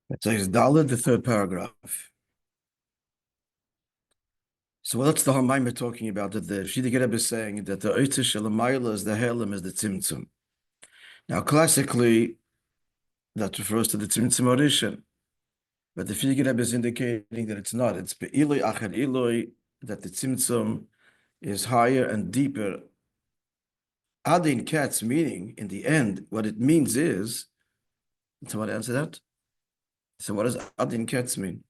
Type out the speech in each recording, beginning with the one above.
It says Dalet, the third paragraph. So what's the Hamaim talking about? That the Shidduch Rebbe is saying that the Oitz Shalamayla is the Helam, is the Tzimtzum. Now, classically, that refers to the Tzimtzum Orishan. But the Shidduch Rebbe is indicating that it's not. It's Be'iloi Acher Iloi, that the Tzimtzum is higher and deeper. Adin Katz, meaning, in the end, what it means is, can someone answer that? So what does Adin Katz mean?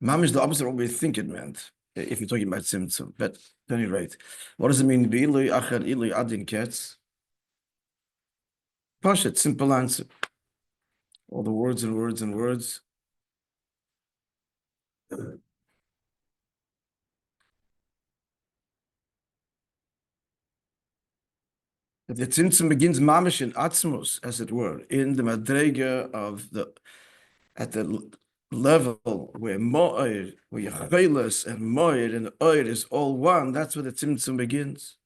Mam is the opposite of what we think it meant, if you're talking about Tzimtzum. But at any rate, what does it mean? Be'iloi Acher Iloi Adin Katz? Pashat, simple answer. All the words and words and words. The Tzimtzum begins mamish in atzmos, as it were, in the madrega of at the level where mo'ir, where yecheles and mo'ir and oir is all one. That's where the Tzimtzum begins.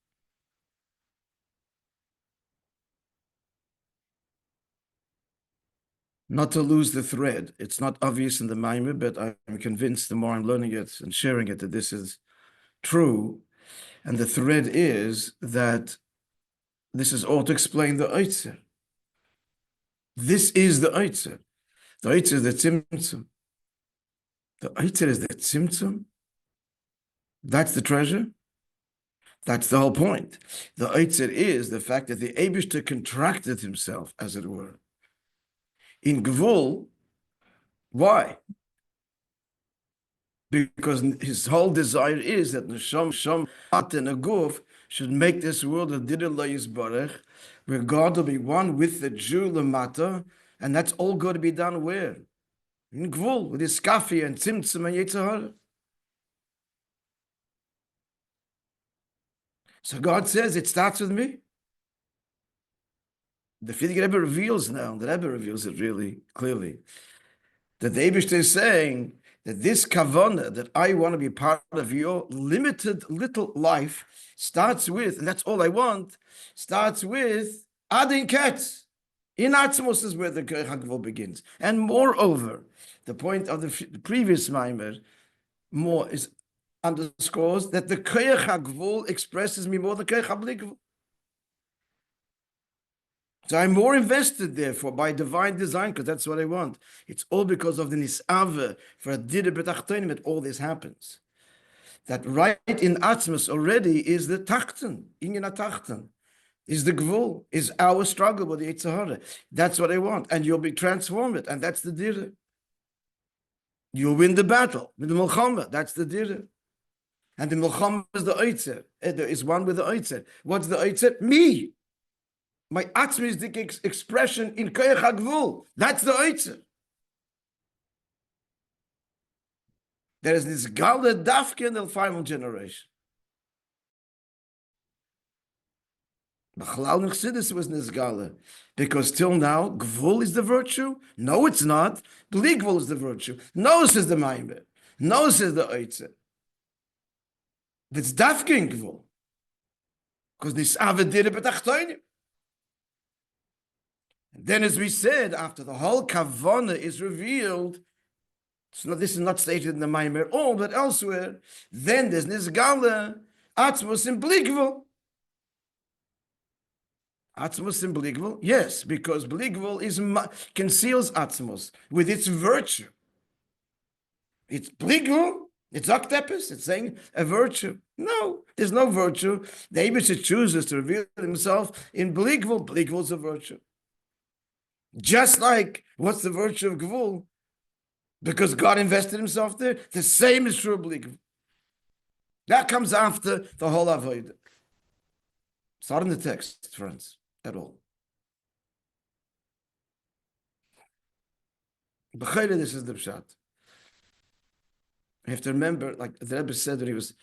Not to lose the thread. It's not obvious in the Maimah, but I'm convinced the more I'm learning it and sharing it that this is true. And the thread is that this is all to explain the Oitzer. This is the Oitzer. The Oitzer is the Tzimtzum. The Oitzer is the Tzimtzum. That's the treasure. That's the whole point. The Oitzer is the fact that the Eibishter contracted himself, as it were. In Gvul, why? Because his whole desire is that Nesham, Sham, At, and Aguf should make this world a Didir Lo Yisbarech, where God will be one with the Jew Lamata, and that's all going to be done where? In Gvul, with his Skafi and Tzimtzum and Yetzirah. So God says, it starts with me. The Frierdiker Rebbe reveals now, the Rebbe reveals it really clearly, that the Eibishter is saying that this kavanah, that I want to be part of your limited little life, starts with, and that's all I want, starts with Adin Ketz. In Atzmos is where the Koach HaGvul begins. And moreover, the point of the previous Maimer more is underscores that the Koach HaGvul expresses me more than Koach HaBli. So I'm more invested, therefore, by divine design, because that's what I want. It's all because of the nisave for a Dira B'tachtonim that all this happens. That right in Atzmos already is the Tachten, Inyan HaTachten, is the Gvul, is our struggle with the Yitzhahara. That's what I want. And you'll be transformed, and that's the Dira. You'll win the battle with the Milchama, that's the Dira. And the Milchama is the Oitzer. There is one with the Oitzer. What's the Oitzer? Me. My atzmistic expression in Koach HaGvul. That's the Oitzer. There is this Gala Dafke in the final generation. B'chalal Nechsidus was this Gala. Because till now, Gvul is the virtue. No, it's not. Bli Gvul is the virtue. No, says the Maimer. No, says the Oitzer. That's Dafke in Gvul. Because this Avedire B'tachtoinim. Then, as we said, after the whole kavana is revealed, this is not stated in the Maimer at all, but elsewhere, then there's Nizgala, Atzmos in Bligvul. Atzmos in Bligvul? Yes, because Bligvul conceals Atzmos with its virtue. It's Bligvul, it's Octopus, it's saying a virtue. No, there's no virtue. The Eibishter chooses to reveal himself in Bligvul. Bligvul is a virtue. Just like, what's the virtue of Gvul? Because God invested himself there. The same is true of Gvul. That comes after the whole Avodah. It's not in the text, friends, at all. B'chayre, this is the pshat. You have to remember, like the Rebbe said when he was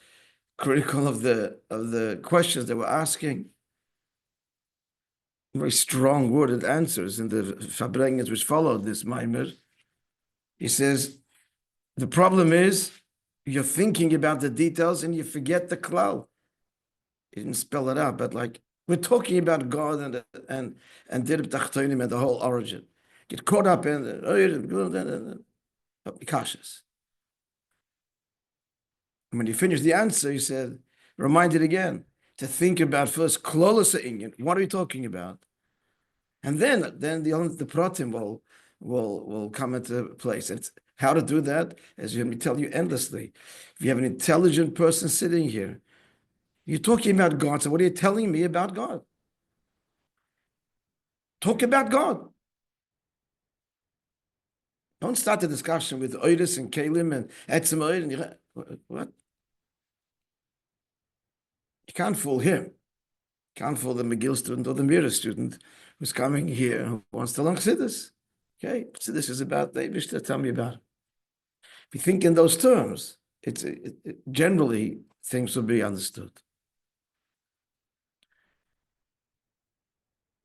critical of the questions they were asking, very strong worded answers in the Fabrengens which followed this Maimer. He says, the problem is you're thinking about the details and you forget the klal. He didn't spell it out, but like We're talking about God and Dir B'Tachtonim and the whole origin. Get caught up in be cautious. And when you finish the answer, he said, remind it again to think about first Klolos Inyan. What are we talking about? And then the pratim will come into place. It's how to do that, as let me tell you endlessly. If you have an intelligent person sitting here, you're talking about God. So what are you telling me about God? Talk about God. Don't start the discussion with Oiris and Kalim and Etzem and what? You can't fool him. You can't fool the McGill student or the Mira student who's coming here who wants to learn Chassidus. Okay, Chassidus is about the Eibush. Tell me about it. If you think in those terms, generally things will be understood.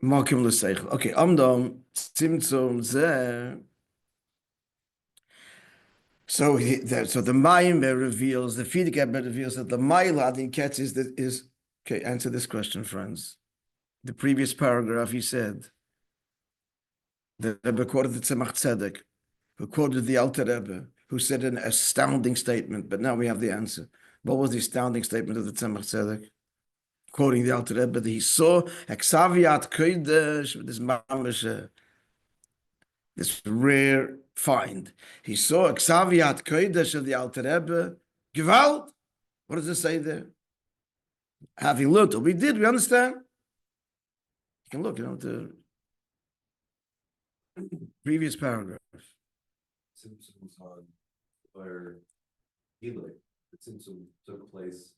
Makim l'seichel. Okay, Amdom Tzimtzum Zeh. So the Maimah reveals, the Fidik reveals that the Mailad in Ketz is okay. Answer this question, friends. The previous paragraph, he said the Rebbe quoted the Tzemach Tzedek, who quoted the Alter Rebbe, who said an astounding statement. But now we have the answer. What was the astounding statement of the Tzemach Tzedek? Quoting the Alter Rebbe, that he saw Eksaviat Kodesh, this mamish, this rare find. He saw Eksaviat Kodesh of the Alter Rebbe. Gewalt. What does it say there? Having looked, we did, we understand. You can look, the previous paragraph. Symptoms on where healing, the symptom took place.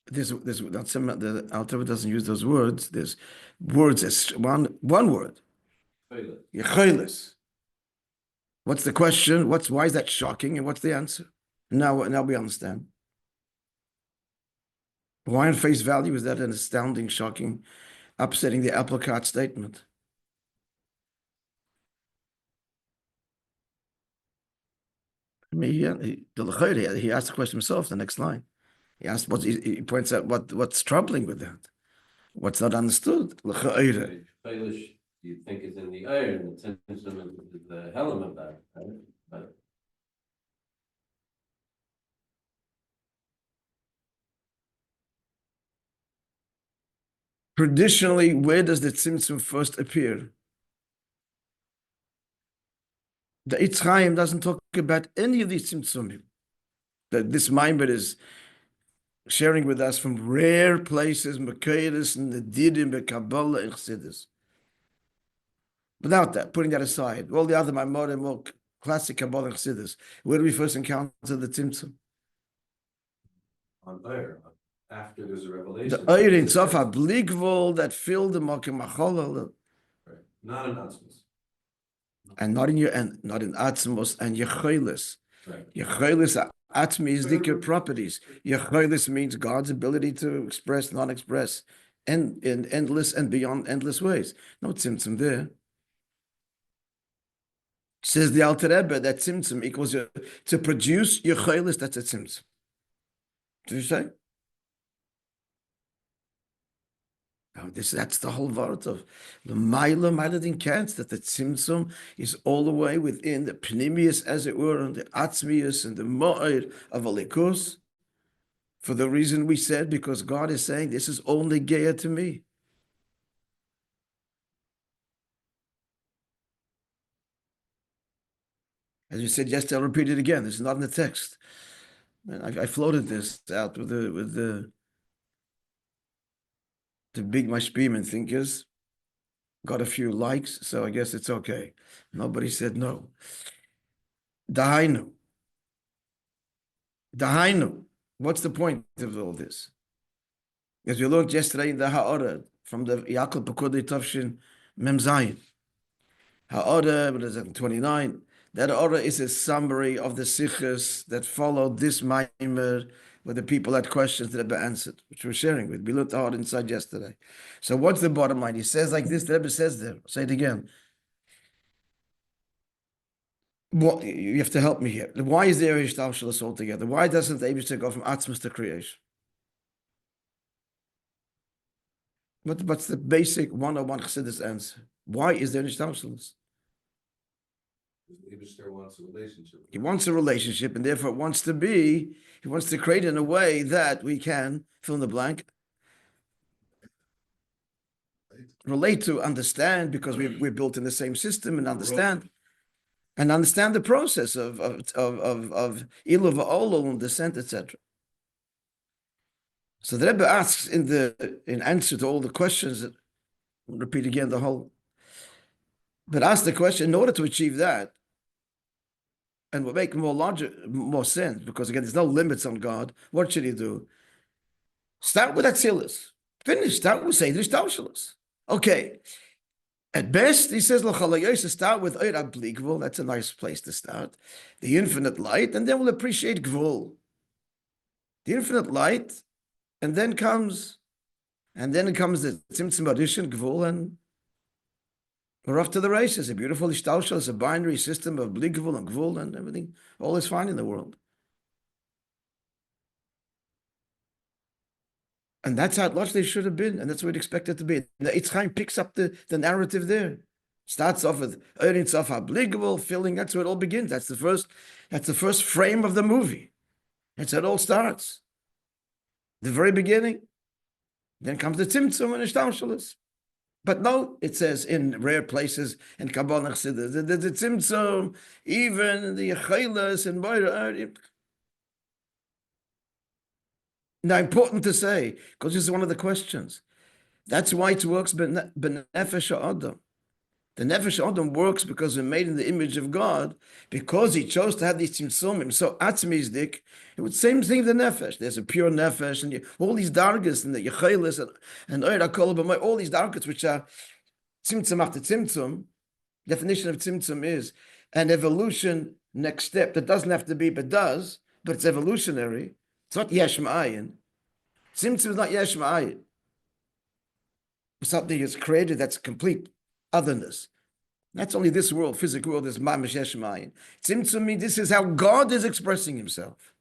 The Alter Rebbe doesn't use those words. There's words as one word. Yecholis. What's the question? Why is that shocking? And what's the answer? Now we understand. Why on face value is that an astounding, shocking, upsetting the apple cart statement? I mean, he asked the question himself, the next line. He asked he points out what's troubling with that. What's not understood? Failish, you think is in the iron, the symptom is the helm of that, right? But traditionally, where does the tzimtzum first appear? The Eitz Chaim doesn't talk about any of these tzimtzumim. That this Maimon is sharing with us from rare places, Mekayris and the Didim, Kabbalah, and Chassidus. Without that, putting that aside, all the other Maimorim, more classic Kabbalah and Chassidus, where do we first encounter the tzimtzum? on fire, after there's a revelation. The Eir in Sofa Bligvol that filled the Makim Macholal. Right. Not an Atzmos. And not in Atzmos and Yecholis. Right. Yecholis Atmi is Dikir properties. Yecholis means God's ability to express, non-express, and in endless and beyond endless ways. No tzimtzum there. Says the Alter Rebbe that tzimtzum equals to produce Yecholis, that's a tzimtzum. Did you say? Oh, that's the whole word of the Maila din Kant, that the Tzimtzum is all the way within the Pnimius, as it were, and the Atzmius and the Ma'ir of Alikus. For the reason we said, because God is saying, this is only Geya to me. As you said yesterday, I'll repeat it again. This is not in the text. I floated this out with the big Mashpim thinkers, got a few likes, so I guess it's okay. Nobody said no. Dahainu. What's the point of all this? As we learned yesterday in the Ha'ara, from the Yaakov Pekudei Tavshin Mem Zayin. Ha'ara, what is it, 29? That Ha'ara is a summary of the Sichos that followed this Maimer, where the people had questions that Rebbe answered, which we're sharing with. We looked hard inside yesterday. So what's the bottom line? He says like this, the Rebbe says there. Say it again. What, you have to help me here. Why is there Ishtalshalas altogether? Why doesn't the Eibishter go from Atzmas to creation? What's the basic 101 Chassidus answer? Why is there Nishtalshalos? Wants a relationship. He wants a relationship, and therefore he wants to create in a way that we can fill in the blank, relate to, understand, because we're built in the same system, and understand the process of ilu va'olol, descent, etc. So the Rebbe asks in answer to all the questions, I'll repeat again but ask the question, in order to achieve that, and will make more sense, because again, there's no limits on God. What should he do? Start with Atzilus. Finish. Start with Seder Shtalshalos. Okay. At best, he says, start with Eir Abli Gvul. That's a nice place to start. The infinite light, and then we'll appreciate Gvul. The infinite light, and then comes the Tzimtzum addition, Gvul, and we're off to the races. A beautiful Ishtalshal is a binary system of Bli Gvul and Gvul, and everything. All is fine in the world. And that's how logically should have been, and that's what we'd expect it to be. The Eitz Chaim picks up the narrative there. Starts off with Erin Tzaf Habligable, filling, that's where it all begins. That's the first frame of the movie. That's how it all starts. The very beginning. Then comes the Tzimtzum and Ishtalshalos. But no, it says in rare places in Kabbalah Chassidus, the Tzimtzum, even the Yechelas and Moira. Now, important to say, because this is one of the questions. That's why it works b'nefesh ha'adam. The nefesh ha'adam works because we're made in the image of God, because he chose to have these tzimtzumim. So atzmizdik, it would same thing the nefesh. There's a pure nefesh, and all these dargas, and the yechelis, and oir hakol b'may, all these dargas, which are tzimtzum after tzimtzum. Definition of tzimtzum is an evolution, next step, that doesn't have to be, but does, but it's evolutionary. It's not yesh ma'ayin. Tzimtzum is not yesh ma'ayin. Something is created that's complete otherness. That's only this world, physical world, is mamish yesh ma'ayin. Tzimtzum means this is how God is expressing himself.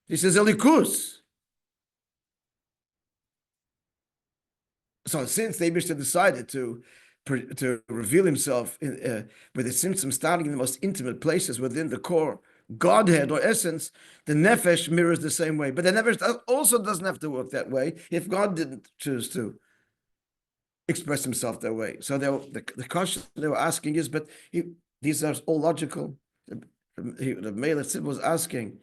This is elikus. So since the Eibishter decided to reveal himself with the tzimtzum starting in the most intimate places within the core Godhead or essence, the nefesh mirrors the same way. But the nefesh also doesn't have to work that way if God didn't choose to express himself that way. So the question they were asking is, but these are all logical. The Mele was asking,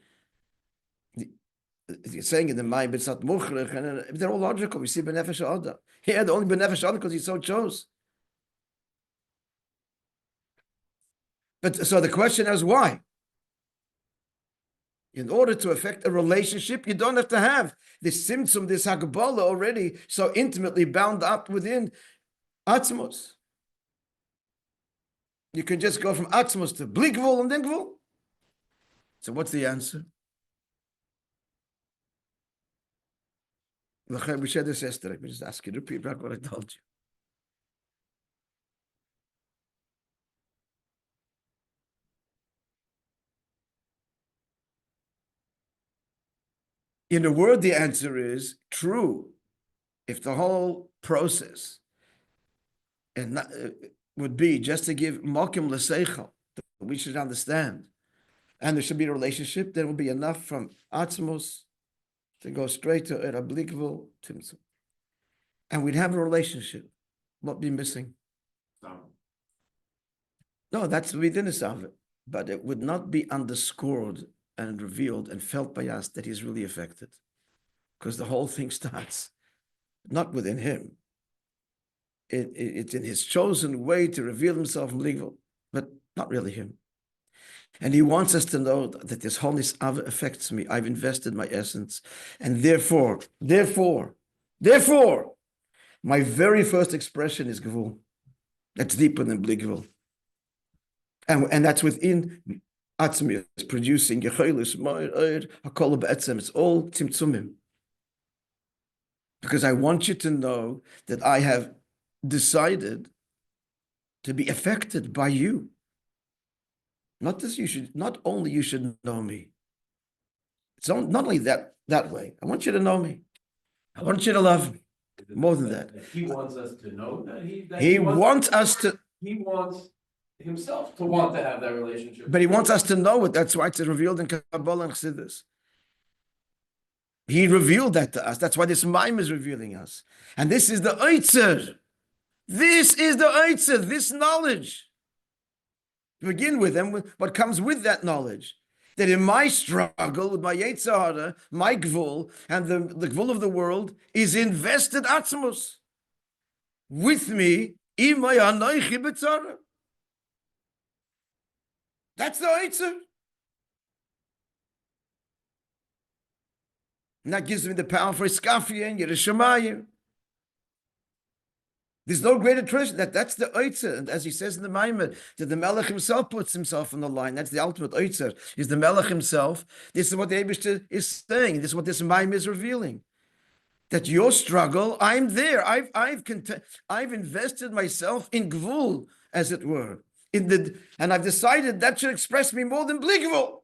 he's saying in the mind, but it's not muchrich, and they're all logical. We see benefesh adam. He had only benefesh adam because he so chose. But so the question is why? In order to affect a relationship, you don't have to have this tzimtzum, this hagabala already so intimately bound up within atzmos. You can just go from atzmos to bli gvul and then gvul. So what's the answer? We said this yesterday. We just ask you to repeat back what I told you. In a word, the answer is true. If the whole process would be just to give mokim l'seichel, we should understand, and there should be a relationship, there will be enough from atzmos to go straight to erablikvul tzimtzum, and we'd have a relationship. What be missing? No, that's within us of it, but it would not be underscored and revealed and felt by us that he's really affected, because the whole thing starts not within him. It's in his chosen way to reveal himself legal, but not really him. And he wants us to know that this wholeness affects me. I've invested my essence, and therefore, my very first expression is gvul. That's deeper than bli gvul, and that's within. Atzmi is producing yechelis, hakol b'etzem. It's all tzimtzumim. Because I want you to know that I have decided to be affected by you. Not only you should know me. It's not only that way. I want you to know me. I want you to love me. More than that. He wants us to know that he wants us to, he wants himself to want to have that relationship. but he wants us to know it. That's why it's revealed in Kabbalah and Chassidus. He revealed that to us. That's why this mime is revealing us. And this is the Oitzer. This is the Oitzer, this knowledge. To begin with, and what comes with that knowledge. That in my struggle with my Yetzer Hara, my Gvul, and the Gvul of the world, is invested Atzmos. With me, Imay Anoichi B'tzara. That's the Oitzer. And that gives me the power for Iskafia and Yerushalayim. There's no greater treasure. That's the Oitzer. And as he says in the Maimon, that the Melech himself puts himself on the line. That's the ultimate Oitzer, is the Melech himself. This is what the Eibishter is saying. This is what this Maimon is revealing. That your struggle, I'm there. I've invested myself in Gvul, as it were. And I've decided that should express me more than Bli Gvul.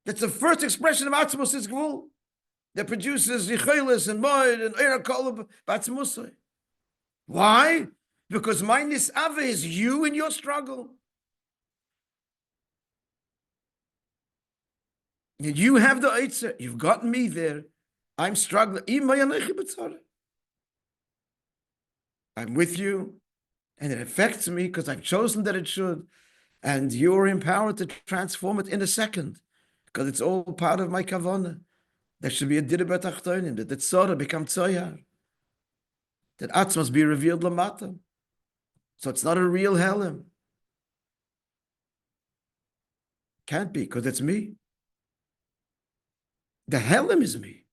That's the first expression of Atzmos is Gvul. That produces Yichelis and Moed and Erakol Batzmusay. Why? Because my Nisave is you in your struggle. And you have the Eitzer. You've gotten me there. I'm struggling. I'm with you. And it affects me because I've chosen that it should. And you're empowered to transform it in a second. Because it's all part of my kavanah. There should be a dirba tachtonim, that the tzara become tzoyar. That atz must be revealed lamata. So it's not a real helem. Can't be, because it's me. The helem is me.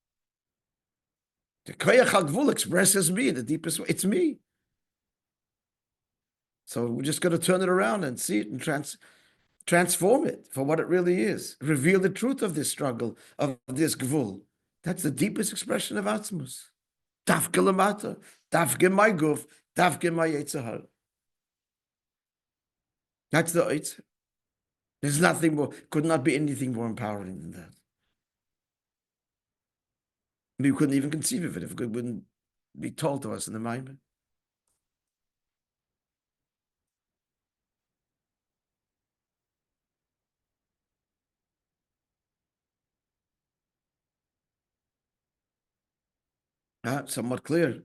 The koyach hagvul expresses me in the deepest way. It's me. So we're just going to turn it around and see it and transform it for what it really is. Reveal the truth of this struggle, of this gvul. That's the deepest expression of Atzmus. Dafke lamata, dafke my guf, dafke my Yetzer Hara. That's the Eitzer. There's nothing more, could not be anything more empowering than that. We couldn't even conceive of it if it wouldn't be told to us in the Maimon. Somewhat clear.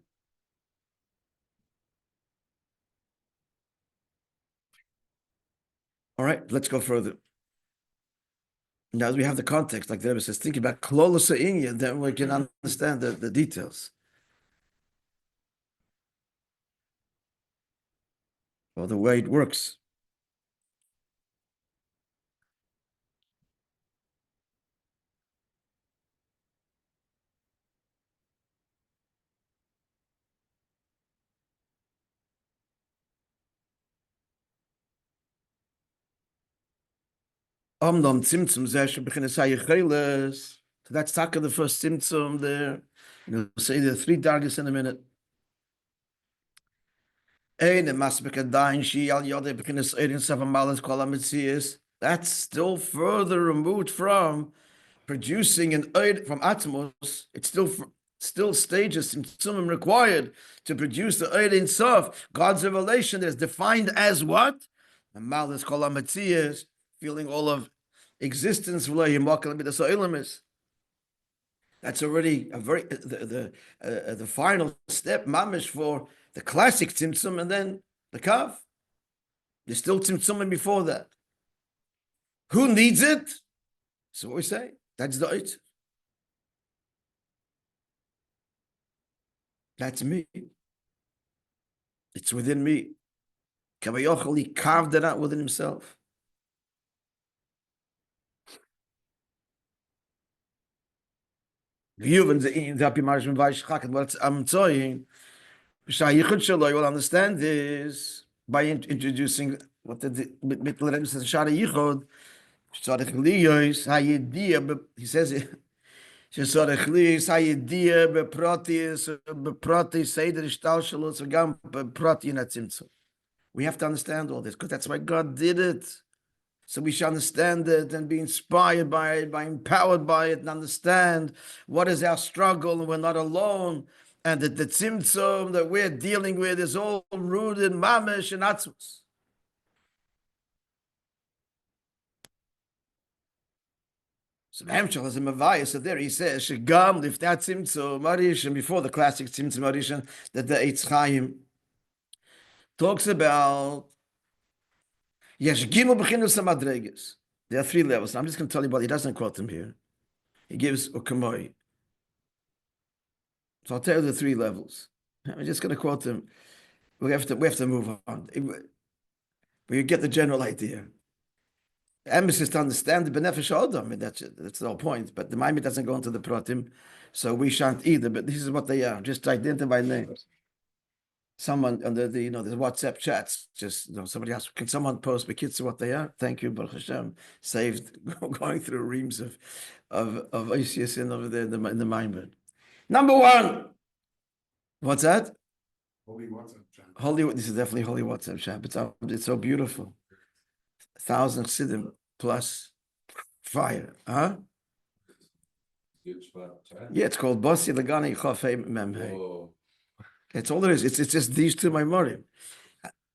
All right, let's go further. Now that we have the context, like the Rebbe says, think about Klolosa Inya, then we can understand the details. Or the way it works. Tzimtzum zeh. So that's taka the first tzimtzum there. We'll say the three dargis in a minute. That's still further removed from producing an oid from Atmos. It's still stages tzimtzumim required to produce the oid in Sof. God's revelation that is defined as what? The malas kol hametzias, feeling all of existence. That's already a very the final step, mamish, for the classic tzimtzum, and then the kav. There's still tzimtzumim before that. Who needs it? So what we say, that's the it. That's me. It's within me. Kavayochel, he carved it out within himself. What I'm saying, you will understand this by introducing what the Rebbe says, Shara Yichod. He says it. We have to understand all this because that's why God did it. So we should understand it and be inspired by it, by empowered by it, and understand what is our struggle, and we're not alone, and that the tzimtzum that we're dealing with is all rooted in mamish and atzmus. So Hamshal is a Mavaya, so there he says, Shagam liftat tzimtzum arishan, before the classic tzimtzum arishan, that the Eitz Chaim talks about Yesh Gimel B'chinus HaMadreges. There are 3 levels. I'm just going to tell you what he doesn't quote them here. He gives Ukamoi. So I'll tell you the 3 levels. I'm just going to quote them. We have to move on. But you get the general idea. The emphasis to understand the benefish Adam. I mean, that's the whole point. But the Maimon doesn't go into the pratim, so we shan't either. But this is what they are. Just identify names. Someone under the the WhatsApp chats, just somebody asked, can someone post Bekitzer what they are? Thank you, Baruch Hashem. Saved going through reams of ICSN over there in the Maimon. Number 1. What's that? Holy WhatsApp chat. This is definitely holy WhatsApp chat. It's so beautiful. 1,000 Siddim plus fire. Huh? Yeah, it's called BASI, legani, chafei, memhei. That's all there is. It's just these 2 memorim.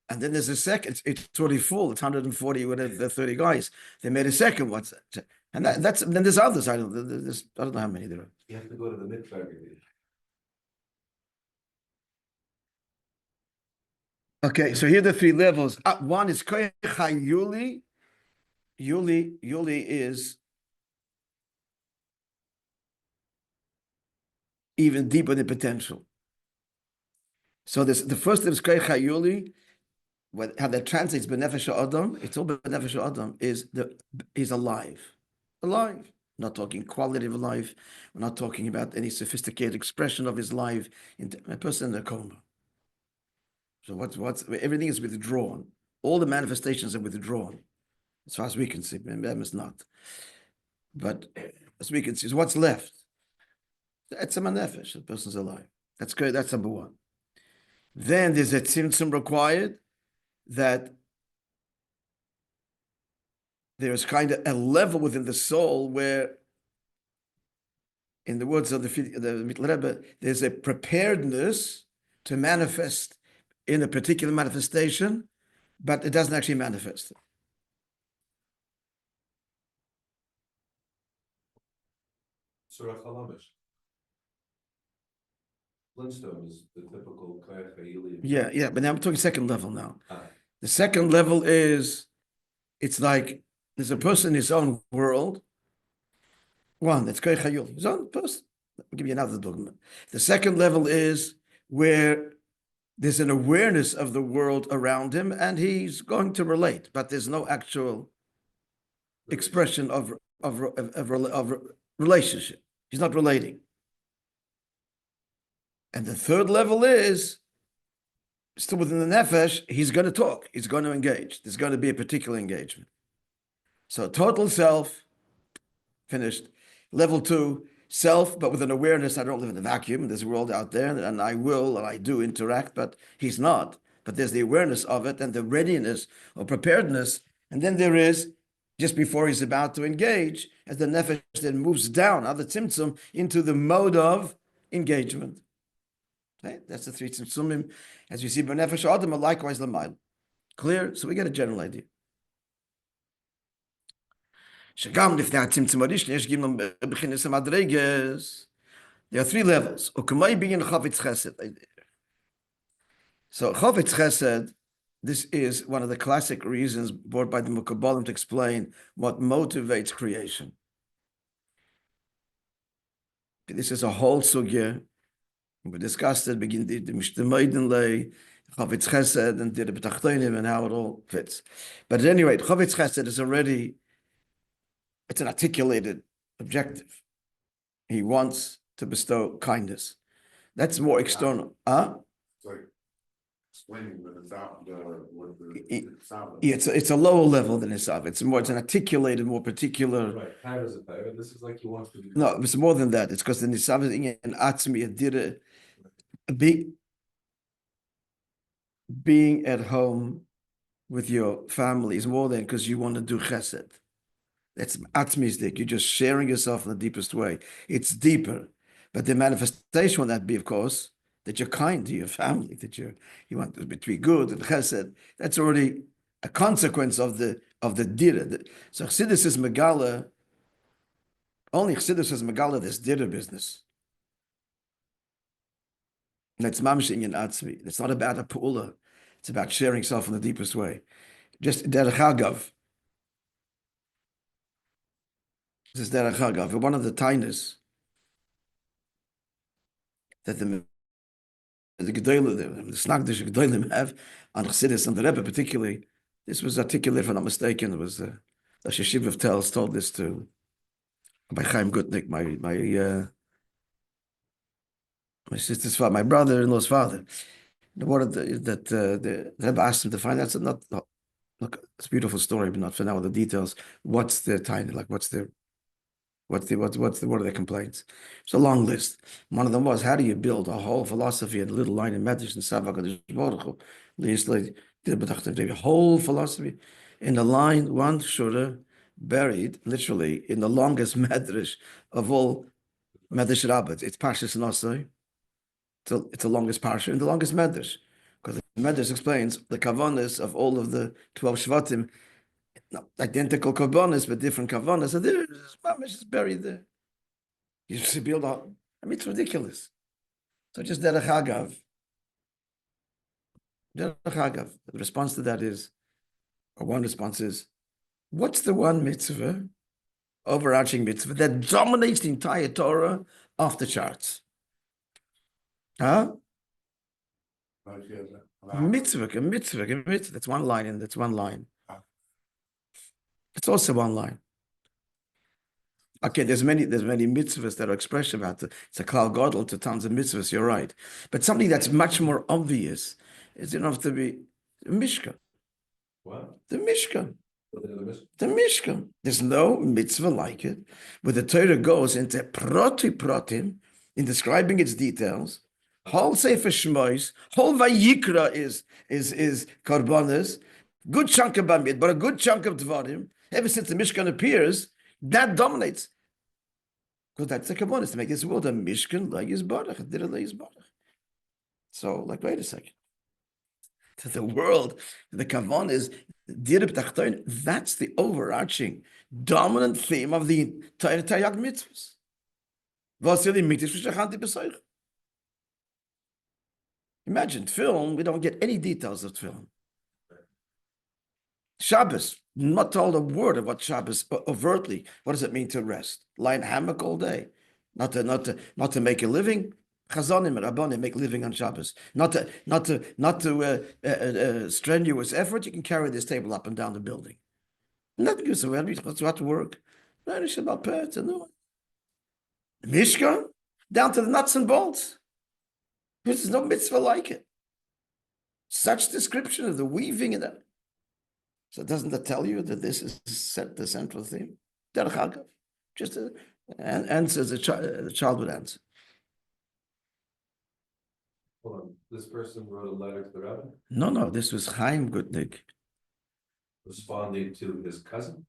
And then there's a second. It's already full. It's 140, whatever, the 30 guys. They made a second WhatsApp. And that's then there's others. I don't know how many there are. You have to go to the mikveh. Okay, so here are the 3 levels. 1 is koyach Yuli. Yuli is even deeper than potential. So the first is koyach Yuli. How that translates benefesh Adam. It's all benefesh Adam is alive. Alive. Not talking quality of life. We're not talking about any sophisticated expression of his life. A person in a coma. So what's everything is withdrawn. All the manifestations are withdrawn, as far as we can see. Them is not. But as we can see, so what's left? That's a manefesh. The person's alive. That's good. That's number 1. Then there's a tzimtzum required, that there's kind of a level within the soul where, in the words of the Rebbe, there's a preparedness to manifest in a particular manifestation, but it doesn't actually manifest. Surah Chalamish. Flintstone is the typical koyach hayili. Yeah, but now I'm talking second level now. The second level is, it's like there's a person in his own world. 1, that's koyach hayili, his own person. I'll give you another document. The second level is where there's an awareness of the world around him, and he's going to relate, but there's no actual expression of relationship. He's not relating. And the third level is, still within the nefesh, he's going to talk. He's going to engage. There's going to be a particular engagement. So total self, finished. Level 2, self, but with an awareness. I don't live in a vacuum. There's a world out there, and I will, and I do interact, but he's not. But there's the awareness of it and the readiness or preparedness. And then there is, just before he's about to engage, as the nefesh then moves down, other tzimtzum, into the mode of engagement. Okay? That's the 3 tzimtzumim. As you see, benefesh adam are likewise l'mayl. Clear? So we get a general idea. There are 3 levels. So Chavetz Chesed, this is one of the classic reasons brought by the Mukabalim to explain what motivates creation. This is a whole sugya. We discussed it, begin the Mishtemaiden lay, Chavetz Chesed, and the B'tachtonim, and how it all fits. But at any rate, Chavetz Chesed is already, it's an articulated objective. He wants to bestow kindness. That's more external. It's like explaining the It's a lower level than Isav. It's an articulated, more particular. Right. How does it better? This is like he wants to do. No, it's more than that. It's because the Nisav is in Atzmi Adira, being at home with your family is more than because you want to do chesed. That's atmistic. You're just sharing yourself in the deepest way. It's deeper. But the manifestation will that be, of course, that you're kind to your family, that you want to be good and chesed. That's already a consequence of the dira. So Chassidus is megala. Only Chassidus is megala this dira business. That's mamish in atzmi. It's not about a pu'ula. It's about sharing self in the deepest way. Just derech hagav. This is derech hagav. One of the tiniest that the Gedolim, the Snagdish Gedolim have on Chassidus and the Rebbe particularly. This was articulated, if I'm not mistaken. It was the Yeshiva of Tels told this to by Chaim Gutnick, my sister's father, my brother-in-law's father. The Rebbe asked him to find out. So not look, it's a beautiful story, but not for now the details. What's the tiny like? What are their complaints? It's a long list. One of them was, how do you build a whole philosophy and a little line in Medrash and Savak the whole philosophy in a line, one shura, buried literally in the longest Medrash of all Medrash rabbis. It's Parshas Nosai. It's the longest parsha and the longest Medrash. Because the Medrash explains the kavanas of all of the 12 Shvatim, not identical kavanas, but different kavanas. So there's just buried there. You just build up. I mean, it's ridiculous. So just derech hagav. Derech hagav. The response to that is, or one response is, what's the one mitzvah, overarching mitzvah, that dominates the entire Torah off the charts? Huh? Mitzvah. That's one line, and that's one line. It's also one line. Okay, there's many mitzvahs that are expressed about it. It's a klal gadol to tons of mitzvahs. You're right, but something that's much more obvious is enough to be Mishkan. What? The Mishkan. The Mishkan. There's no mitzvah like it, where the Torah goes into pratim in describing its details. Whole Sefer Shmois, whole Vayikra is Karbonis, good chunk of Bamid, but a good chunk of Dvarim. Ever since the Mishkan appears, that dominates. Because that's the Karbonis to make this world a Mishkan like Yisbarach, a Dira like Yisbarach. So, like, wait a second. To the world, the Kavan is Dira B'tachtoin. That's the overarching, dominant theme of the Tayyag mitzvahs. Vasili mitzvah shachanti b'soich. Imagine film, we don't get any details of film. Shabbos, not told a word of what Shabbos overtly. What does it mean to rest? Lie in hammock all day, not to make a living. Chazanim and Rabbanim make living on Shabbos. Not to strenuous effort. You can carry this table up and down the building. Nothing gives away. What's to work? Mishkan down to the nuts and bolts. There's no mitzvah like it. Such description of the weaving in that. So doesn't that tell you that this is the central theme? Derech hagav. Just answers the child would answer. Hold on. This person wrote a letter to the rabbi? No. This was Chaim Gutnick. Responding to his cousin?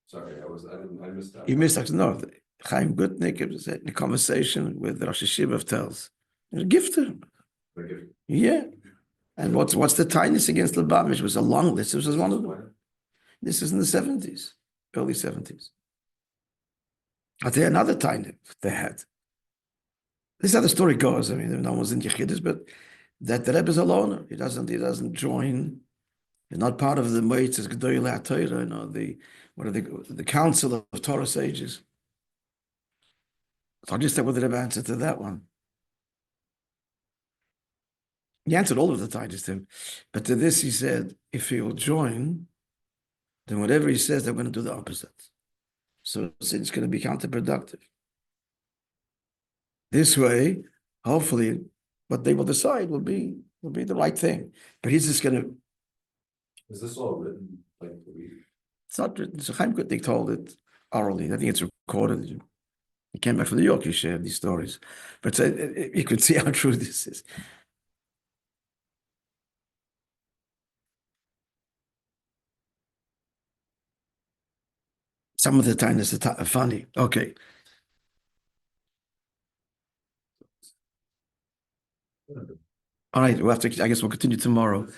Sorry, I missed that. You missed that. No, Chaim Gutnick, it was in a conversation with Rosh Hashiva of Tels. A gift to him. Yeah. And what's the tiniest against Lubavitch? It was a long list. This was one of them. This is in the 70s, early 70s. I'll tell you another tiny they had. This is how the story goes. I mean, no one's in Yechidus, but that the Rebbe is a loner. He doesn't join. He's not part of the Moitzes Gedoylei HaTorah, the Council of Torah Sages. So I just said what the Rebbe answered to that one. He answered all of the titles to him. But to this he said, if he will join, then whatever he says, they're going to do the opposite. So it's going to be counterproductive. This way, hopefully, what they will decide will be the right thing. But he's just going to... Is this all written? It's not written. So Chaim Gutnick told it orally. I think it's recorded. He came back from New York, he shared these stories. But you could see how true this is. Some of the time it's funny. Okay. All right, I guess we'll continue tomorrow.